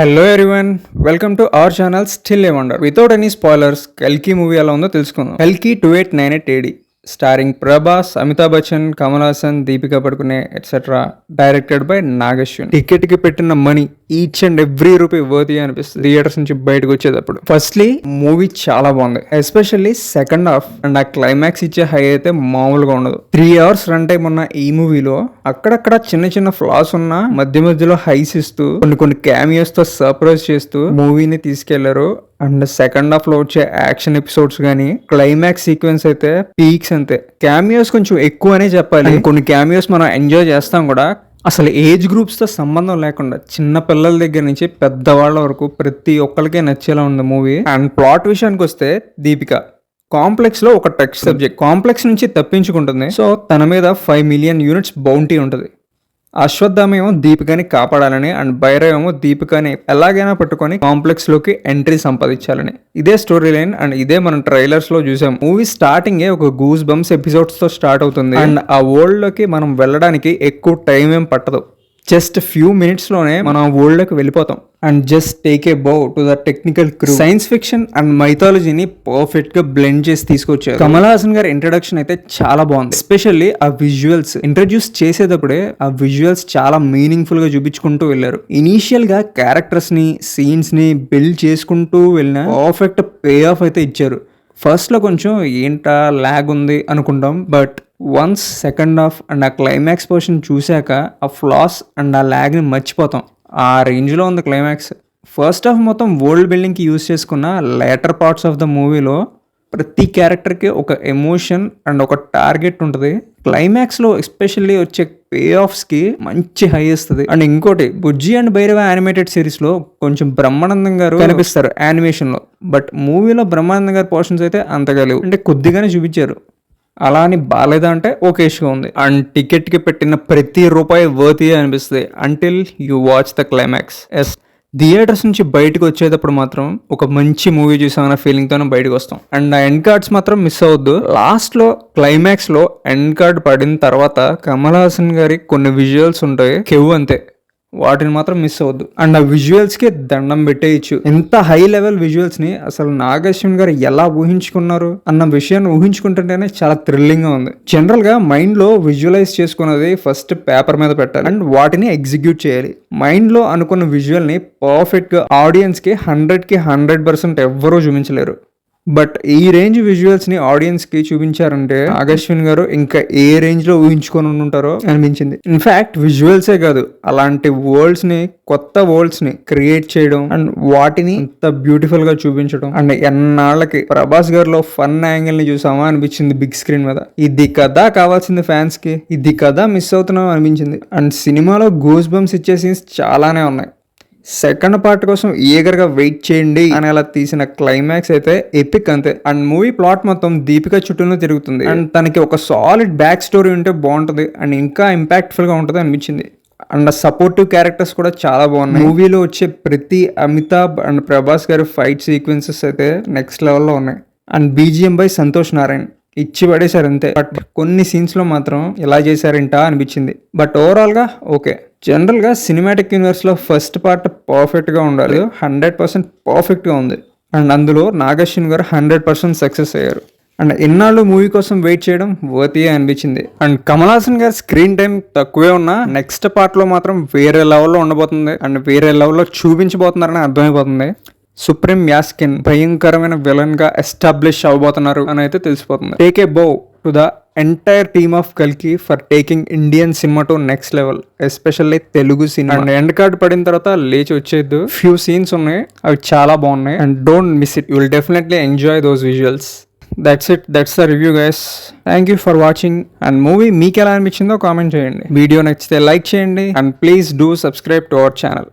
Hello everyone, welcome to our channel still a wonder. Without any spoilers, కల్కి movie ఎలా ఉందో తెలుసుకుందాం. కల్కి 2898 AD starring Prabhas, Amitabh Bachchan, Kamal Haasan, Deepika Padukone etcetera. Directed by Nag Ashwin. Ticket కి పెట్టిన money each and every rupee worthy అనిపిస్తుంది theatres నుంచి బయటకు వచ్చేటప్పుడు. ఫస్ట్లీ మూవీ చాలా బాగుంది, ఎస్పెషల్లీ సెకండ్ హాఫ్ అండ్ ఆ క్లైమాక్స్ ఇచ్చే హై అయితే మామూలుగా ఉండదు. 3 hours రన్ టైం ఉన్న ఈ మూవీలో అక్కడక్కడ చిన్న చిన్న ఫ్లాస్ ఉన్నా మధ్య మధ్యలో హైస్ ఇస్తూ కొన్ని క్యామియోస్ తో సర్ప్రైజ్ చేస్తూ మూవీని తీసుకెళ్లారు. అండ్ సెకండ్ హాఫ్ లో వచ్చే యాక్షన్ ఎపిసోడ్స్ గానీ, క్లైమాక్స్ సీక్వెన్స్ అయితే పీక్స్ అంతే. క్యామియోస్ కొంచెం ఎక్కువనే చెప్పాలి. కొన్ని క్యామియోస్ మనం ఎంజాయ్ చేస్తాం కూడా. అసలు ఏజ్ గ్రూప్స్ తో సంబంధం లేకుండా చిన్న పిల్లల దగ్గర నుంచి పెద్దవాళ్ళ వరకు ప్రతి ఒక్కరికే నచ్చేలా ఉంది మూవీ. అండ్ ప్లాట్ విషయానికి వస్తే, దీపిక కాంప్లెక్స్ లో ఒక టచ్ సబ్జెక్ట్ కాంప్లెక్స్ నుంచి తప్పించుకుంటుంది. సో తన మీద 5 million units బౌంటీ ఉంటుంది. అశ్వత్థామ ఏమో దీపికని కాపాడాలని, అండ్ భైరవ్ ఏమో దీపికని ఎలాగైనా పట్టుకొని కాంప్లెక్స్ లోకి ఎంట్రీ సంపాదించాలని. ఇదే స్టోరీ లైన్ అండ్ ఇదే మనం ట్రైలర్స్ లో చూసాం. మూవీ స్టార్టింగ్ ఒక గూస్ బంప్స్ ఎపిసోడ్స్ తో స్టార్ట్ అవుతుంది. అండ్ ఆ వరల్డ్ లోకి మనం వెళ్ళడానికి ఎక్కువ టైం ఏం పట్టదు. జస్ట్ ఫ్యూ మినిట్స్ లోనే మనం ఆ వరల్డ్ లోకి వెళ్ళిపోతాం. And just take a bow to the technical crew. Science fiction and మైథాలజీని పర్ఫెక్ట్ గా బ్లెండ్ చేసి తీసుకొచ్చారు. కమల్ హాసన్ గారి ఇంట్రడక్షన్ అయితే చాలా బాగుంది. ఎస్పెషల్లీ ఆ విజువల్స్ ఇంట్రడ్యూస్ చేసేటప్పుడే ఆ విజువల్స్ చాలా మీనింగ్ఫుల్ గా చూపించుకుంటూ వెళ్ళారు. ఇనీషియల్ గా క్యారెక్టర్స్ ని, సీన్స్ ని బిల్డ్ చేసుకుంటూ వెళ్ళిన పర్ఫెక్ట్ పే ఆఫ్ అయితే ఇచ్చారు. ఫస్ట్ లో కొంచెం ఏంటా ల్యాగ్ ఉంది అనుకుంటాం, but once second half and ఆ క్లైమాక్స్ పోర్షన్ చూశాక ఆ ఫ్లాస్ అండ్ ఆ ల్యాగ్ ని మర్చిపోతాం. ఆ రేంజ్ లో ఉంది క్లైమాక్స్. ఫస్ట్ హాఫ్ మొత్తం వరల్డ్ బిల్డింగ్ కి యూజ్ చేసుకున్న లేటర్ పార్ట్స్ ఆఫ్ ద మూవీలో ప్రతి క్యారెక్టర్ కి ఒక ఎమోషన్ అండ్ ఒక టార్గెట్ ఉంటుంది. క్లైమాక్స్ లో ఎస్పెషల్లీ వచ్చే పే ఆఫ్స్ కి మంచి హై ఇస్తుంది. అండ్ ఇంకోటి, బుజ్జి అండ్ భైరవ యానిమేటెడ్ సిరీస్ లో కొంచెం బ్రహ్మానందం గారు కనిపిస్తారు యానిమేషన్ లో, బట్ మూవీలో బ్రహ్మానందం గారి పోర్షన్స్ అయితే అంతగా లేవు. అంటే కొద్దిగానే చూపించారు. అలా అని బాగాలేదా అంటే ఓకేష్గా ఉంది. అండ్ టికెట్ కి పెట్టిన ప్రతి రూపాయి వర్తీ అనిపిస్తుంది until you watch the climax. Yes, theatres నుంచి బయటకు వచ్చేటప్పుడు మాత్రం ఒక మంచి మూవీ చూసామన్న ఫీలింగ్ తోనే బయటకు వస్తాం. అండ్ ఆ ఎండ్ కార్డ్స్ మాత్రం మిస్ అవ్వద్దు. లాస్ట్ లో క్లైమాక్స్ లో ఎండ్ కార్డ్ పడిన తర్వాత కమల్ హాసన్ గారి కొన్ని విజువల్స్ ఉంటాయి, కెవ్వు అంతే, వాటిని మాత్రం మిస్ అవ్వద్దు. అండ్ ఆ విజువల్స్ కి దండం పెట్టేయచ్చు. ఎంత హై లెవెల్ విజువల్స్ ని అసలు నాగశ్విన్ గారు ఎలా ఊహించుకున్నారు అన్న విషయాన్ని ఊహించుకుంటుంటేనే చాలా థ్రిల్లింగ్ గా ఉంది. జనరల్ గా మైండ్ లో విజువలైజ్ చేసుకున్నది ఫస్ట్ పేపర్ మీద పెట్టాలి అండ్ వాటిని ఎగ్జిక్యూట్ చేయాలి. మైండ్ లో అనుకున్న విజువల్ ని పర్ఫెక్ట్ గా ఆడియన్స్ కి 100% ఎవ్వరూ చూపించలేరు. బట్ ఈ రేంజ్ విజువల్స్ ని ఆడియన్స్ కి చూపించారంటే నాగశ్విన్ గారు ఇంకా ఏ రేంజ్ లో ఊహించుకొని ఉంటారో అనిపించింది. ఇన్ఫాక్ట్ విజువల్సే కాదు, అలాంటి వరల్డ్స్ ని, కొత్త వరల్డ్స్ ని క్రియేట్ చేయడం అండ్ వాటిని ఇంత బ్యూటిఫుల్ గా చూపించడం. అండ్ ఎన్నాళ్ళకి ప్రభాస్ గారిలో ఫన్ యాంగిల్ ని చూసామా అనిపించింది బిగ్ స్క్రీన్ మీద. ఇది కదా కావాల్సింది ఫ్యాన్స్ కి, ఇది కదా మిస్ అవుతున్నాం అనిపించింది. అండ్ సినిమాలో గూస్ బంప్స్ ఇచ్చే సీన్స్ చాలానే ఉన్నాయి. సెకండ్ పార్ట్ కోసం ఈగర్గా వెయిట్ చేయండి అని అలా తీసిన క్లైమాక్స్ అయితే ఎపిక్ అంతే. అండ్ మూవీ ప్లాట్ మొత్తం దీపిక చుట్టూనే తిరుగుతుంది. అండ్ తనకి ఒక సాలిడ్ బ్యాక్ స్టోరీ ఉంటే బాగుంటుంది అండ్ ఇంకా ఇంపాక్ట్ఫుల్ గా ఉంటుంది అనిపించింది. అండ్ సపోర్టివ్ క్యారెక్టర్స్ కూడా చాలా బాగున్నాయి. మూవీలో వచ్చే ప్రతి అమితాబ్ అండ్ ప్రభాస్ గారి ఫైట్ సీక్వెన్సెస్ అయితే నెక్స్ట్ లెవెల్లో ఉన్నాయి. And BGM by Santosh Narayan ఇచ్చి పడేశారు అంతే. బట్ కొన్ని సీన్స్ లో మాత్రం ఇలా చేశారంట అనిపించింది. బట్ ఓవరాల్ గా ఓకే. జనరల్ గా సినిమాటిక్ యూనివర్స్ లో ఫస్ట్ పార్ట్ పర్ఫెక్ట్ గా ఉండాలి. 100% పర్ఫెక్ట్ గా ఉంది. అండ్ అందులో నాగశ్విన్ గారు 100% సక్సెస్ అయ్యారు. అండ్ ఎన్నాళ్ళు మూవీ కోసం వెయిట్ చేయడం వర్తీ అనిపించింది. అండ్ కమల్ హాసన్ గారి స్క్రీన్ టైం తక్కువే ఉన్నా నెక్స్ట్ పార్ట్ లో మాత్రం వేరే లెవెల్లో ఉండబోతుంది అండ్ వేరే లెవెల్లో చూపించబోతున్నారని అర్థమైపోతుంది. సుప్రీం యాస్కిన్ భయంకరమైన విలన్ గా ఎస్టాబ్లిష్ అవబోతున్నారు అని అయితే తెలిసిపోతుంది. Take a bow to the entire team of కల్కి for taking Indian cinema to next level, especially Telugu cinema. And end card పడిన తర్వాత లేచి వచ్చేద్దు. ఫ్యూ సీన్స్ ఉన్నాయి, అవి చాలా బాగున్నాయి. And don't miss it, you will definitely enjoy those visuals. That's it, that's the review guys. Thank you for watching. And movie మీకు ఎలా అనిపించిందో కామెంట్ చేయండి. వీడియో నచ్చితే లైక్ చేయండి and please do subscribe to our channel.